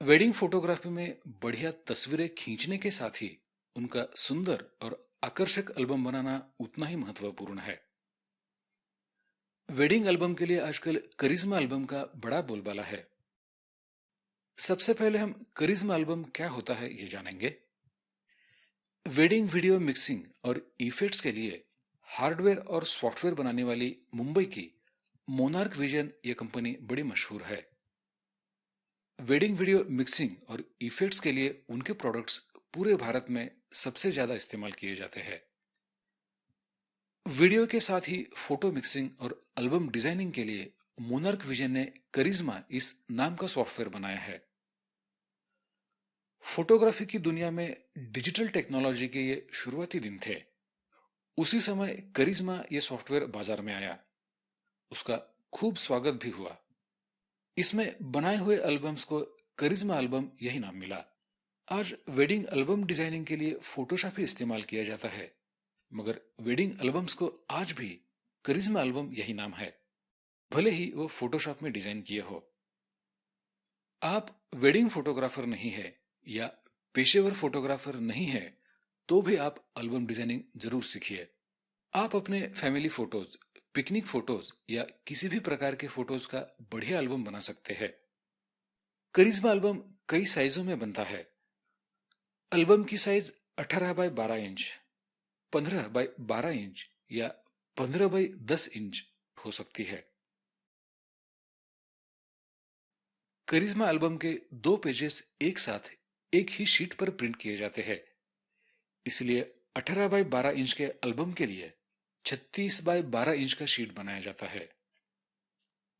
Wedding photography में बढ़िया तस्वीरें खींचने के साथ ही उनका सुंदर और आकर्षक एल्बम बनाना उतना ही महत्वपूर्ण है। वेडिंग एल्बम के लिए आजकल करिश्मा एल्बम का बड़ा बोलबाला है। सबसे पहले हम करिश्मा एल्बम क्या होता है ये जानेंगे। वेडिंग वीडियो मिक्सिंग और इफेक्ट्स के लिए हार्डवेयर और सॉफ्टवेयर बनाने वाली मुंबई की मोनार्क विजन ये कंपनी बड़ी मशहूर है। वेडिंग वीडियो मिक्सिंग और इफेक्ट्स के लिए उनके प्रोडक्ट्स पूरे भारत में सबसे ज्यादा इस्तेमाल किए जाते हैं। वीडियो के साथ ही फोटो मिक्सिंग और एल्बम डिजाइनिंग के लिए मोनार्क विजन ने करिश्मा इस नाम का सॉफ्टवेयर बनाया है। फोटोग्राफी की दुनिया में डिजिटल टेक्नोलॉजी के ये शुरुआती दिन थे। उसी समय करिश्मा ये सॉफ्टवेयर बाजार में आया। उसका खूब स्वागत भी हुआ। इसमें बनाए हुए एल्बम्स को करिश्मा एल्बम यही नाम मिला। आज वेडिंग एल्बम डिजाइनिंग के लिए फोटोशॉप ही इस्तेमाल किया जाता है, मगर वेडिंग एल्बम्स को आज भी करिश्मा एल्बम यही नाम है, भले ही वो फोटोशॉप में डिजाइन किए हो। आप वेडिंग फोटोग्राफर नहीं है या पेशेवर फोटोग्राफर नहीं है तो भी आप एल्बम डिजाइनिंग जरूर सीखिए। आप अपने फैमिली फोटोज, पिकनिक फोटोज या किसी भी प्रकार के फोटोज का बढ़िया एल्बम बना सकते हैं। करिश्मा एल्बम कई साइजों में बनता है। एल्बम की size 18 by 12 inch, 15 by 12 inch या 15 बाय 10 इंच हो सकती है। करिश्मा एल्बम के दो पेजेस एक साथ एक ही शीट पर प्रिंट किए जाते हैं। इसलिए 18 बाय 12 इंच के एल्बम के लिए 36 बाय 12 इंच का शीट बनाया जाता है।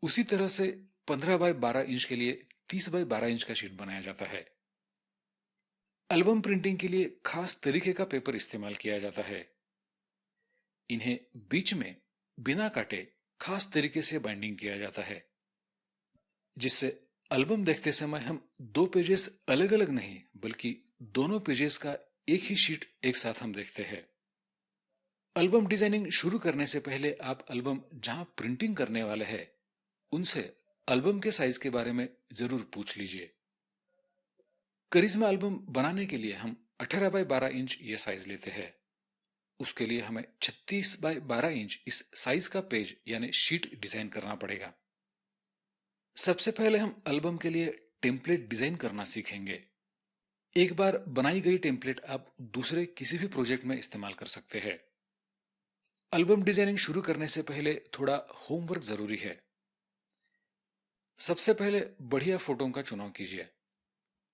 उसी तरह से 15 बाय 12 इंच के लिए 30 बाय 12 इंच का शीट बनाया जाता है। एल्बम प्रिंटिंग के लिए खास तरीके का पेपर इस्तेमाल किया जाता है। इन्हें बीच में बिना काटे खास तरीके से बाइंडिंग किया जाता है, जिससे एल्बम देखते समय हम दो पेजेस अलग अलग नहीं बल्कि दोनों पेजेस का एक ही शीट एक साथ हम देखते हैं। एल्बम डिजाइनिंग शुरू करने से पहले आप एल्बम जहां प्रिंटिंग करने वाले हैं उनसे एल्बम के साइज के बारे में जरूर पूछ लीजिए। करिश्मा एल्बम बनाने के लिए हम 18 बाय 12 इंच ये साइज लेते हैं। उसके लिए हमें 36 बाय 12 इंच इस साइज का पेज यानी शीट डिजाइन करना पड़ेगा। सबसे पहले हम एल्बम के लिए टेम्पलेट डिजाइन करना सीखेंगे। एक बार बनाई गई टेम्पलेट आप दूसरे किसी भी प्रोजेक्ट में इस्तेमाल कर सकते हैं। एल्बम डिजाइनिंग शुरू करने से पहले थोड़ा होमवर्क जरूरी है। सबसे पहले बढ़िया फोटो का चुनाव कीजिए,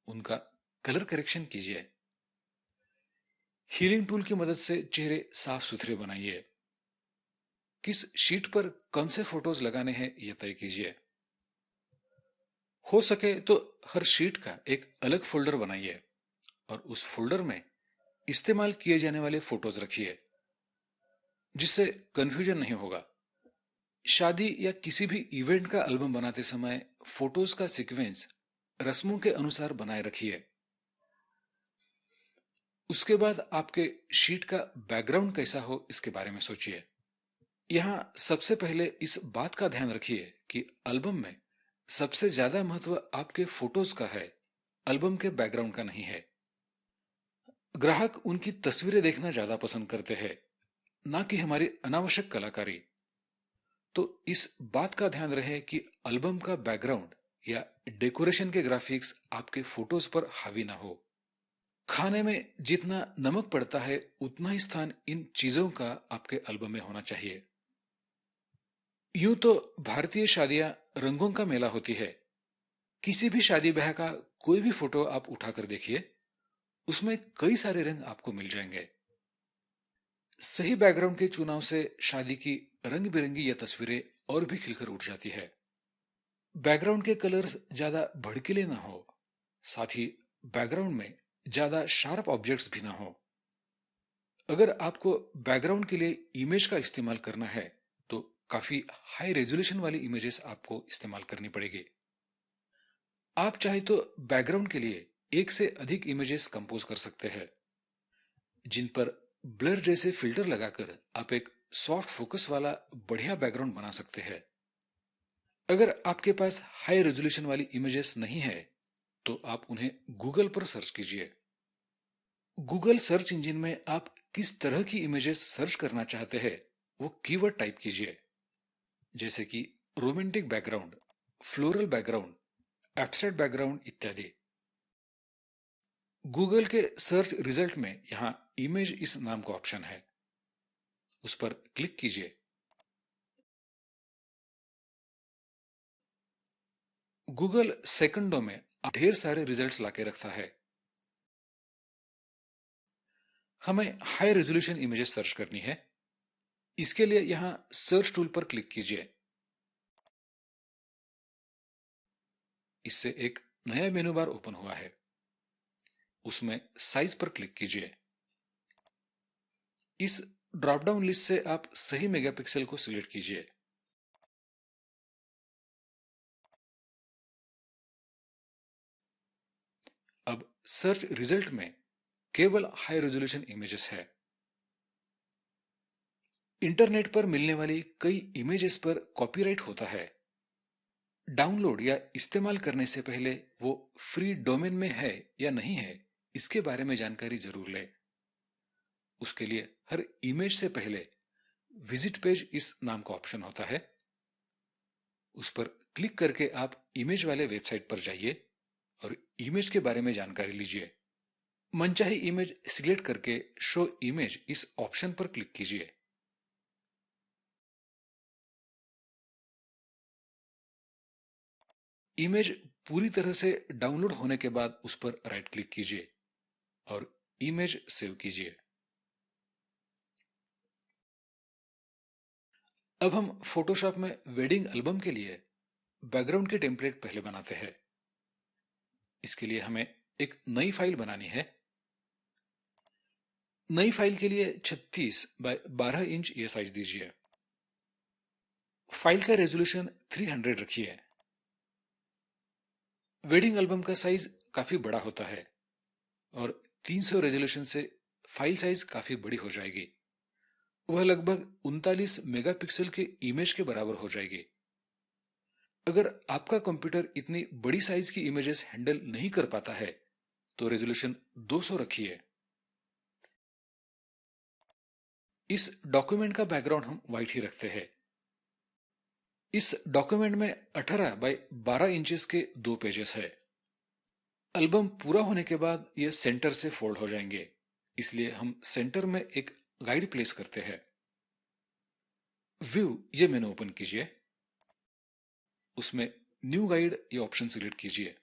उनका कलर करेक्शन कीजिए। हीलिंग टूल की मदद से चेहरे साफ सुथरे बनाइए। किस शीट पर कौन से फोटोज लगाने हैं यह तय कीजिए। हो सके तो हर शीट का एक अलग फोल्डर बनाइए और उस फोल्डर में इस्तेमाल किए जाने वाले फोटोज रखिए, जिससे कंफ्यूजन नहीं होगा। शादी या किसी भी इवेंट का एल्बम बनाते समय फोटोज का सीक्वेंस रस्मों के अनुसार बनाए रखिए। उसके बाद आपके शीट का बैकग्राउंड कैसा हो इसके बारे में सोचिए। यहां सबसे पहले इस बात का ध्यान रखिए कि एल्बम में सबसे ज्यादा महत्व आपके फोटोज का है, एल्बम के बैकग्राउंड का नहीं है। ग्राहक उनकी तस्वीरें देखना ज्यादा पसंद करते हैं, ना कि हमारी अनावश्यक कलाकारी। तो इस बात का ध्यान रहे कि एल्बम का बैकग्राउंड या डेकोरेशन के ग्राफिक्स आपके फोटोज पर हावी ना हो। खाने में जितना नमक पड़ता है उतना ही स्थान इन चीजों का आपके एल्बम में होना चाहिए। यूं तो भारतीय शादियां रंगों का मेला होती है। किसी भी शादी ब्याह का कोई भी फोटो आप उठाकर देखिए, उसमें कई सारे रंग आपको मिल जाएंगे। सही बैकग्राउंड के चुनाव से शादी की रंग बिरंगी यह तस्वीरें और भी खिलकर उठ जाती है। बैकग्राउंड के कलर्स ज्यादा भड़कीले ना हो, साथ ही बैकग्राउंड में ज्यादा शार्प ऑब्जेक्ट्स भी ना हो। अगर आपको बैकग्राउंड के लिए इमेज का इस्तेमाल करना है तो काफी हाई रेजोल्यूशन वाली इमेजेस आपको इस्तेमाल करनी पड़ेगी। आप चाहे तो बैकग्राउंड के लिए एक से अधिक इमेजेस कंपोज कर सकते हैं, जिन पर ब्लर जैसे फिल्टर लगाकर आप एक सॉफ्ट फोकस वाला बढ़िया बैकग्राउंड बना सकते हैं। अगर आपके पास हाई रेजोल्यूशन वाली इमेजेस नहीं है तो आप उन्हें गूगल पर सर्च कीजिए। गूगल सर्च इंजन में आप किस तरह की इमेजेस सर्च करना चाहते हैं वो कीवर्ड टाइप कीजिए, जैसे कि romantic background, floral background, abstract background इत्यादि। गूगल के सर्च रिजल्ट में यहाँ इमेज इस नाम का ऑप्शन है, उस पर क्लिक कीजिए। गूगल सेकंडों में ढेर सारे रिजल्ट्स लाके रखता है। हमें हाई रेजोल्यूशन इमेजेस सर्च करनी है। इसके लिए यहां सर्च टूल पर क्लिक कीजिए। इससे एक नया मेनू बार ओपन हुआ है, उसमें साइज पर क्लिक कीजिए। इस ड्रॉप डाउन लिस्ट से आप सही मेगापिक्सल को सिलेक्ट कीजिए। अब सर्च रिजल्ट में केवल हाई रेजोल्यूशन इमेजेस है। इंटरनेट पर मिलने वाली कई इमेजेस पर कॉपीराइट होता है। डाउनलोड या इस्तेमाल करने से पहले वो फ्री डोमेन में है या नहीं है, इसके बारे में जानकारी जरूर लें। उसके लिए हर इमेज से पहले विजिट पेज इस नाम का ऑप्शन होता है, उस पर क्लिक करके आप इमेज वाले वेबसाइट पर जाइए और इमेज के बारे में जानकारी लीजिए। मनचाही इमेज सिलेक्ट करके शो इमेज इस ऑप्शन पर क्लिक कीजिए। इमेज पूरी तरह से डाउनलोड होने के बाद उस पर राइट क्लिक कीजिए और इमेज सेव कीजिए। अब हम फोटोशॉप में वेडिंग एल्बम के लिए बैकग्राउंड के टेम्पलेट पहले बनाते हैं। इसके लिए हमें एक नई फाइल बनानी है। नई फाइल के लिए 36 बाय 12 इंच ये साइज दीजिए। फाइल का रेजोल्यूशन 300 रखिए। वेडिंग एल्बम का साइज काफी बड़ा होता है और 300 रेजोल्यूशन से फाइल साइज काफी बड़ी हो जाएगी। वह लगभग 39 मेगापिक्सल के इमेज के बराबर हो जाएगी। अगर आपका कंप्यूटर इतनी बड़ी साइज की इमेजेस हैंडल नहीं कर पाता है तो रेजोल्यूशन 200 रखिए। इस डॉक्यूमेंट का बैकग्राउंड हम व्हाइट ही रखते हैं। इस डॉक्यूमेंट में 18 बाय 12 इंचेस के दो पेजेस है। एल्बम पूरा होने के बाद ये सेंटर से फोल्ड हो जाएंगे, इसलिए हम सेंटर में एक गाइड प्लेस करते हैं। व्यू ये मेनू ओपन कीजिए, उसमें न्यू गाइड ये ऑप्शन सिलेक्ट कीजिए।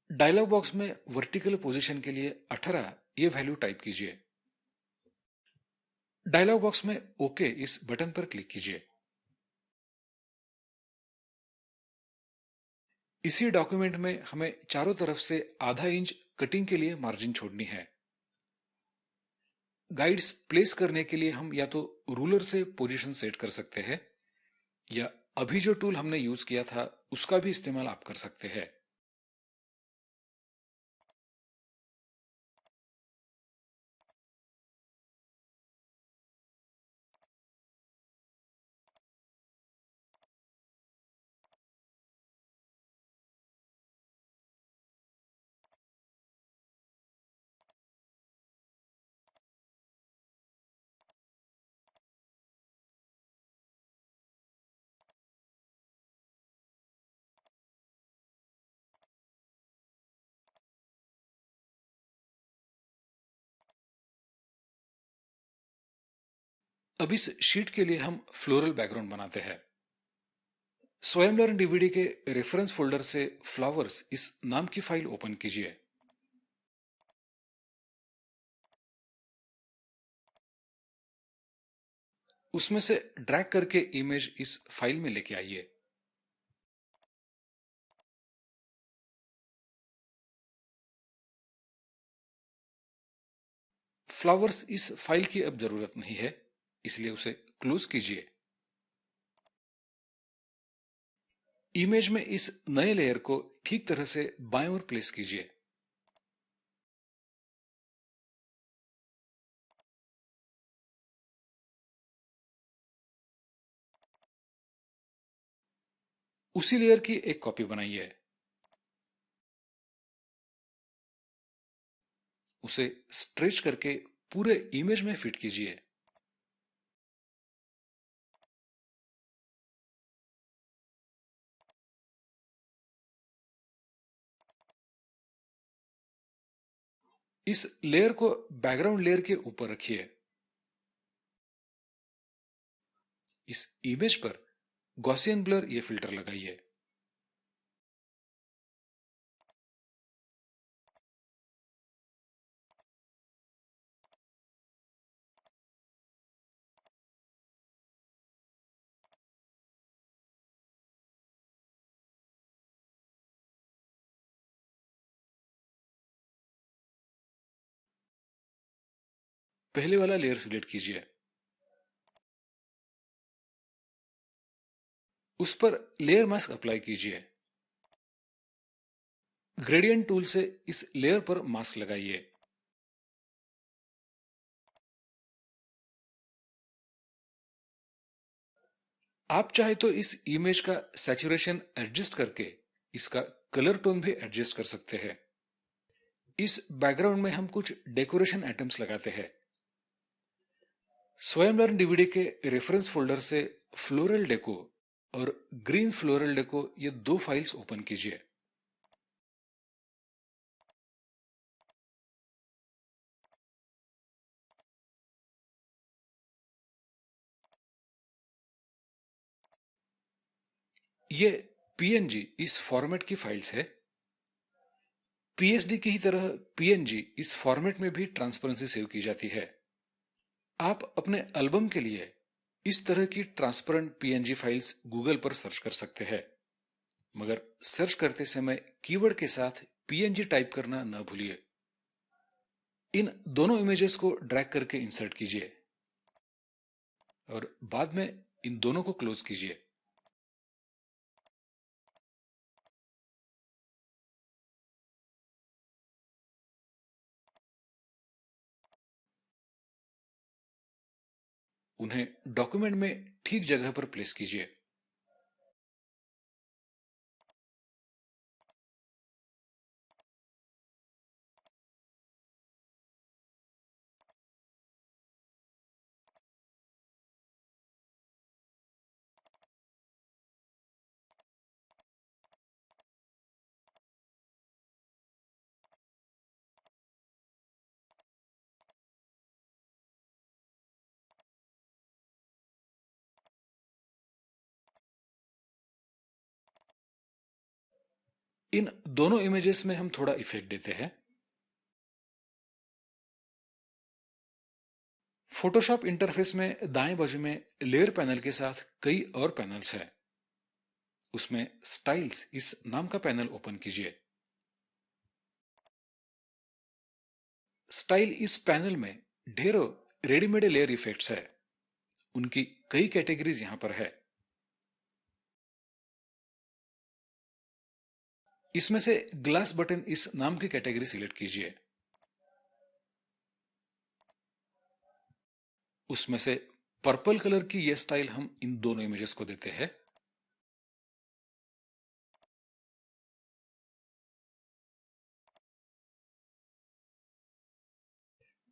डायलॉग बॉक्स में वर्टिकल पोजीशन के लिए 18 ये वैल्यू टाइप कीजिए। डायलॉग बॉक्स में ओके इस बटन पर क्लिक कीजिए। इसी डॉक्यूमेंट में हमें चारों तरफ से आधा इंच कटिंग के लिए मार्जिन छोड़नी है। गाइड्स प्लेस करने के लिए हम या तो रूलर से पोजीशन सेट कर सकते हैं या अभी जो टूल हमने यूज किया था उसका भी इस्तेमाल आप कर सकते हैं। अब इस शीट के लिए हम फ्लोरल बैकग्राउंड बनाते हैं। स्वयं लर्न डीवीडी के रेफरेंस फोल्डर से फ्लावर्स इस नाम की फाइल ओपन कीजिए। उसमें से ड्रैग करके इमेज इस फाइल में लेके आइए। फ्लावर्स इस फाइल की अब जरूरत नहीं है, इसलिए उसे क्लोज कीजिए। इमेज में इस नए लेयर को ठीक तरह से बाएं ओर प्लेस कीजिए। उसी लेयर की एक कॉपी बनाइए। उसे स्ट्रेच करके पूरे इमेज में फिट कीजिए। इस लेयर को बैकग्राउंड लेयर के ऊपर रखिए। इस इमेज पर गॉसियन ब्लर ये फिल्टर लगाइए। पहले वाला लेयर सिलेक्ट कीजिए। उस पर लेयर मास्क अप्लाई कीजिए। ग्रेडियंट टूल से इस लेयर पर मास्क लगाइए। आप चाहे तो इस इमेज का सैचुरेशन एडजस्ट करके इसका कलर टोन भी एडजस्ट कर सकते हैं। इस बैकग्राउंड में हम कुछ डेकोरेशन आइटम्स लगाते हैं। स्वयं लर्न डीवीडी के रेफरेंस फोल्डर से फ्लोरल डेको और ग्रीन फ्लोरल डेको ये दो फाइल्स ओपन कीजिए। ये पीएनजी इस फॉर्मेट की फाइल्स है। पीएसडी की ही तरह पीएनजी इस फॉर्मेट में भी ट्रांसपेरेंसी सेव की जाती है। आप अपने एल्बम के लिए इस तरह की ट्रांसपेरेंट पीएनजी फाइल्स गूगल पर सर्च कर सकते हैं, मगर सर्च करते समय कीवर्ड के साथ पीएनजी टाइप करना न भूलिए। इन दोनों इमेजेस को ड्रैग करके इंसर्ट कीजिए और बाद में इन दोनों को क्लोज कीजिए। उन्हें डॉक्यूमेंट में ठीक जगह पर प्लेस कीजिए। इन दोनों इमेजेस में हम थोड़ा इफेक्ट देते हैं। फोटोशॉप इंटरफेस में दाएं बाजू में लेयर पैनल के साथ कई और पैनल्स हैं। उसमें स्टाइल्स इस नाम का पैनल ओपन कीजिए। स्टाइल इस पैनल में ढेरों रेडीमेड लेयर इफेक्ट्स है। उनकी कई कैटेगरीज यहां पर है। इसमें से ग्लास बटन इस नाम की कैटेगरी सिलेक्ट कीजिए। उसमें से पर्पल कलर की यह स्टाइल हम इन दोनों इमेजेस को देते हैं।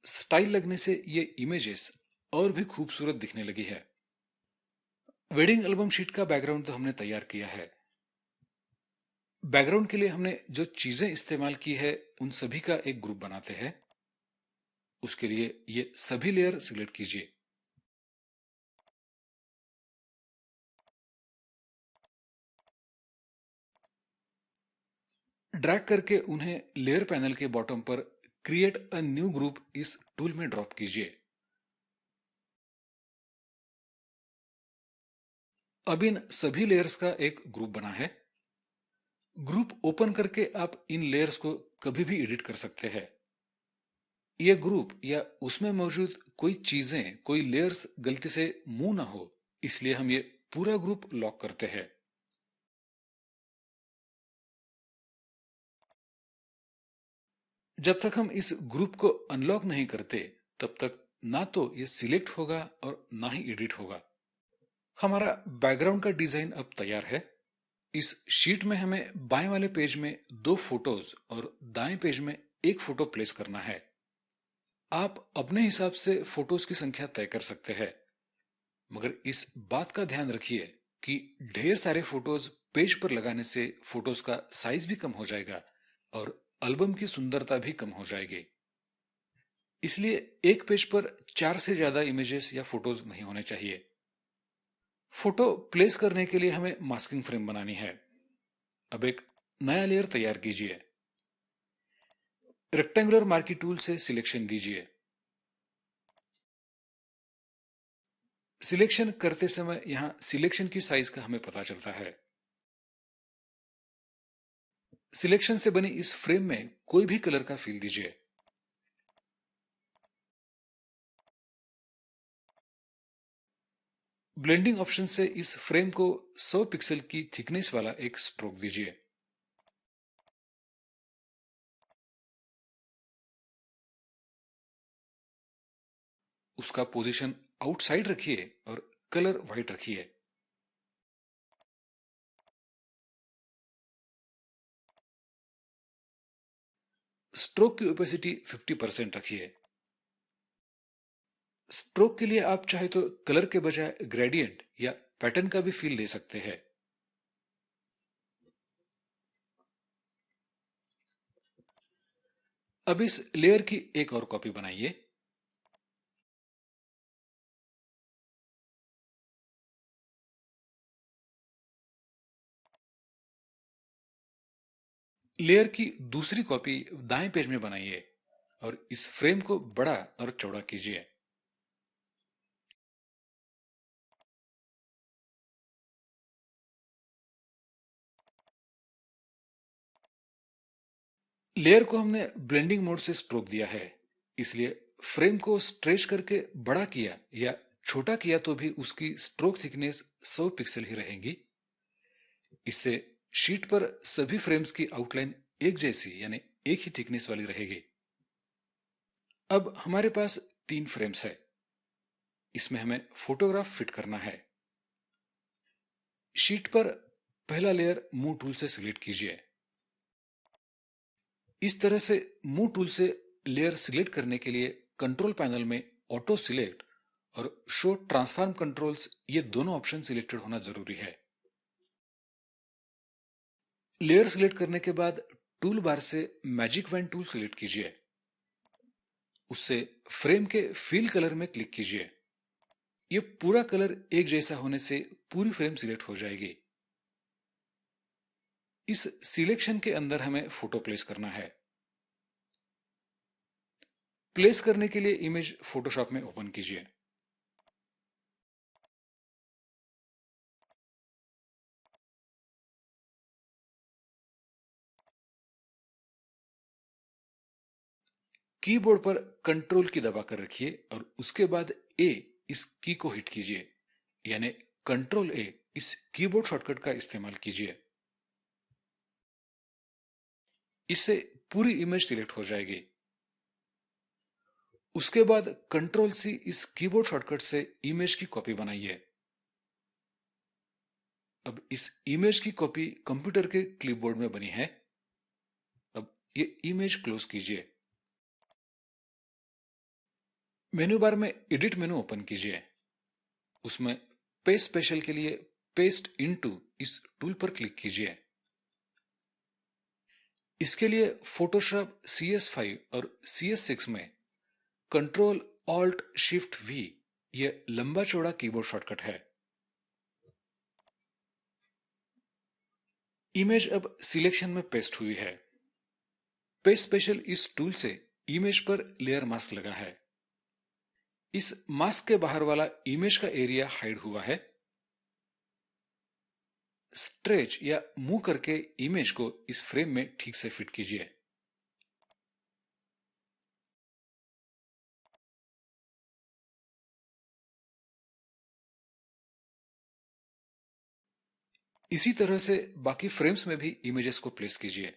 स्टाइल लगने से ये इमेजेस और भी खूबसूरत दिखने लगी है। वेडिंग एल्बम शीट का बैकग्राउंड तो हमने तैयार किया है। बैकग्राउंड के लिए हमने जो चीजें इस्तेमाल की है उन सभी का एक ग्रुप बनाते हैं। उसके लिए ये सभी लेयर सिलेक्ट कीजिए। ड्रैग करके उन्हें लेयर पैनल के बॉटम पर क्रिएट अ न्यू ग्रुप इस टूल में ड्रॉप कीजिए। अब इन सभी लेयर्स का एक ग्रुप बना है। ग्रुप ओपन करके आप इन लेयर्स को कभी भी एडिट कर सकते हैं। यह ग्रुप या उसमें मौजूद कोई चीजें, कोई लेयर्स गलती से मूव ना हो, इसलिए हम ये पूरा ग्रुप लॉक करते हैं। जब तक हम इस ग्रुप को अनलॉक नहीं करते, तब तक ना तो ये सिलेक्ट होगा और ना ही एडिट होगा। हमारा बैकग्राउंड का डिजाइन अब तैयार है। इस शीट में हमें बाएं वाले पेज में दो फोटोज और दाएं पेज में एक फोटो प्लेस करना है। आप अपने हिसाब से फोटोज की संख्या तय कर सकते हैं, मगर इस बात का ध्यान रखिए कि ढेर सारे फोटोज पेज पर लगाने से फोटोज का साइज भी कम हो जाएगा और एल्बम की सुंदरता भी कम हो जाएगी। इसलिए एक पेज पर चार से ज्यादा इमेजेस या फोटोज नहीं होने चाहिए। फोटो प्लेस करने के लिए हमें मास्किंग फ्रेम बनानी है। अब एक नया लेयर तैयार कीजिए। रेक्टेंगुलर मार्की टूल से सिलेक्शन दीजिए। सिलेक्शन करते समय यहां सिलेक्शन की साइज का हमें पता चलता है। सिलेक्शन से बनी इस फ्रेम में कोई भी कलर का फिल दीजिए। ब्लेंडिंग ऑप्शन से इस फ्रेम को 100 पिक्सल की थिकनेस वाला एक स्ट्रोक दीजिए। उसका पोजीशन आउटसाइड रखिए और कलर व्हाइट रखिए। स्ट्रोक की ओपेसिटी 50% रखिए। स्ट्रोक के लिए आप चाहे तो कलर के बजाय ग्रेडियंट या पैटर्न का भी फील दे सकते हैं। अब इस लेयर की एक और कॉपी बनाइए। लेयर की दूसरी कॉपी दाएं पेज में बनाइए और इस फ्रेम को बड़ा और चौड़ा कीजिए। लेयर को हमने ब्लेंडिंग मोड से स्ट्रोक दिया है, इसलिए फ्रेम को स्ट्रेच करके बड़ा किया या छोटा किया तो भी उसकी स्ट्रोक थिकनेस 100 पिक्सल ही रहेगी। इससे शीट पर सभी फ्रेम्स की आउटलाइन एक जैसी यानी एक ही थिकनेस वाली रहेगी। अब हमारे पास तीन फ्रेम्स है। इसमें हमें फोटोग्राफ फिट करना है। शीट पर पहला लेयर मूव टूल से सिलेक्ट कीजिए। इस तरह से मूव टूल से लेयर सिलेक्ट करने के लिए कंट्रोल पैनल में ऑटो सिलेक्ट और शो ट्रांसफॉर्म कंट्रोल्स ये दोनों ऑप्शन सिलेक्टेड होना जरूरी है। लेयर सिलेक्ट करने के बाद टूल बार से मैजिक वैन टूल सिलेक्ट कीजिए। उससे फ्रेम के फिल कलर में क्लिक कीजिए। ये पूरा कलर एक जैसा होने से पूरी फ्रेम सिलेक्ट हो जाएगी। इस सिलेक्शन के अंदर हमें फोटो प्लेस करना है। प्लेस करने के लिए इमेज फोटोशॉप में ओपन कीजिए। कीबोर्ड पर कंट्रोल की दबाकर रखिए और उसके बाद ए इस की को हिट कीजिए, यानी कंट्रोल ए इस कीबोर्ड शॉर्टकट का इस्तेमाल कीजिए। इससे पूरी इमेज सिलेक्ट हो जाएगी। उसके बाद कंट्रोल सी इस कीबोर्ड शॉर्टकट से इमेज की कॉपी बनाइए। अब इस इमेज की कॉपी कंप्यूटर के क्लिपबोर्ड में बनी है। अब ये इमेज क्लोज कीजिए। मेनू बार में एडिट मेनू ओपन कीजिए। उसमें पेस्ट स्पेशल के लिए पेस्ट इनटू इस टूल पर क्लिक कीजिए। इसके लिए फोटोशॉप CS5 और CS6 में कंट्रोल ऑल्ट शिफ्ट वी ये लंबा चौड़ा कीबोर्ड शॉर्टकट है। इमेज अब सिलेक्शन में पेस्ट हुई है। पेस्ट स्पेशल इस टूल से इमेज पर लेयर मास्क लगा है। इस मास्क के बाहर वाला इमेज का एरिया हाइड हुआ है। स्ट्रेच या मूव करके इमेज को इस फ्रेम में ठीक से फिट कीजिए। इसी तरह से बाकी फ्रेम्स में भी इमेजेस को प्लेस कीजिए।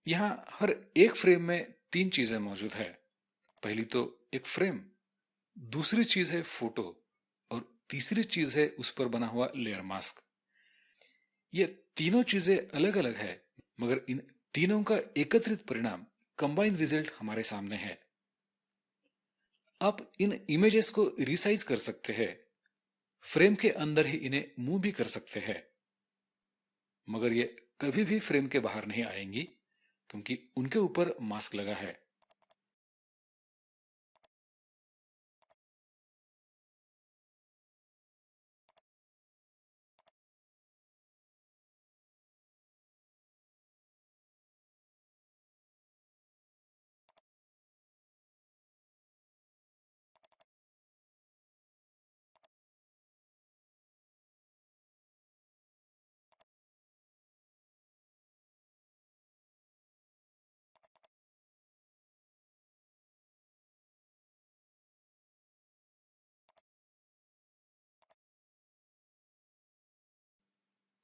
यहाँ हर एक फ्रेम में तीन चीजें मौजूद है। पहली तो एक फ्रेम, दूसरी चीज है फोटो और तीसरी चीज है उस पर बना हुआ लेयर मास्क। ये तीनों चीजें अलग अलग है, मगर इन तीनों का एकत्रित परिणाम, कंबाइंड रिजल्ट हमारे सामने है। आप इन इमेजेस को रिसाइज कर सकते हैं, फ्रेम के अंदर ही इन्हें मूव भी कर सकते हैं, मगर ये कभी भी फ्रेम के बाहर नहीं आएंगी क्योंकि उनके ऊपर मास्क लगा है।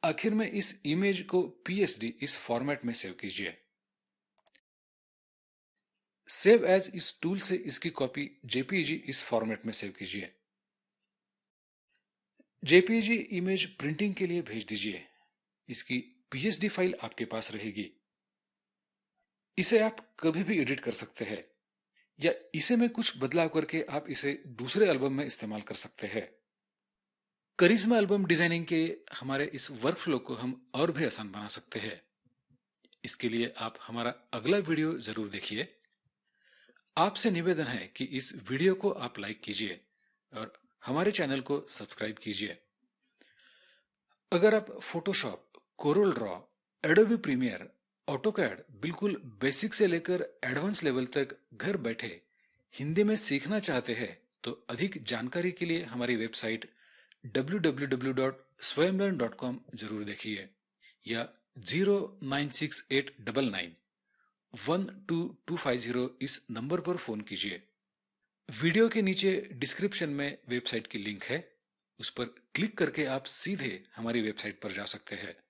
आखिर में इस इमेज को पीएसडी इस फॉर्मेट में सेव कीजिए। सेव एज इस टूल से इसकी कॉपी जेपीईजी इस फॉर्मेट में सेव कीजिए। जेपीईजी इमेज प्रिंटिंग के लिए भेज दीजिए। इसकी पीएसडी फाइल आपके पास रहेगी। इसे आप कभी भी एडिट कर सकते हैं या इसे में कुछ बदलाव करके आप इसे दूसरे एल्बम में इस्तेमाल कर सकते हैं। करिश्मा एल्बम डिजाइनिंग के हमारे इस वर्कफ्लो को हम और भी आसान बना सकते हैं। इसके लिए आप हमारा अगला वीडियो जरूर देखिए। आपसे निवेदन है कि इस वीडियो को आप लाइक कीजिए और हमारे चैनल को सब्सक्राइब कीजिए। अगर आप Photoshop, Corel Draw, Adobe Premiere, AutoCAD बिल्कुल बेसिक से लेकर एडवांस लेवल तक घर बैठे हिंदी में सीखना चाहते हैं तो अधिक जानकारी के लिए हमारी वेबसाइट www.swayamlearn.com जरूर देखिए या 09689912250 इस नंबर पर फोन कीजिए। वीडियो के नीचे डिस्क्रिप्शन में वेबसाइट की लिंक है, उस पर क्लिक करके आप सीधे हमारी वेबसाइट पर जा सकते हैं।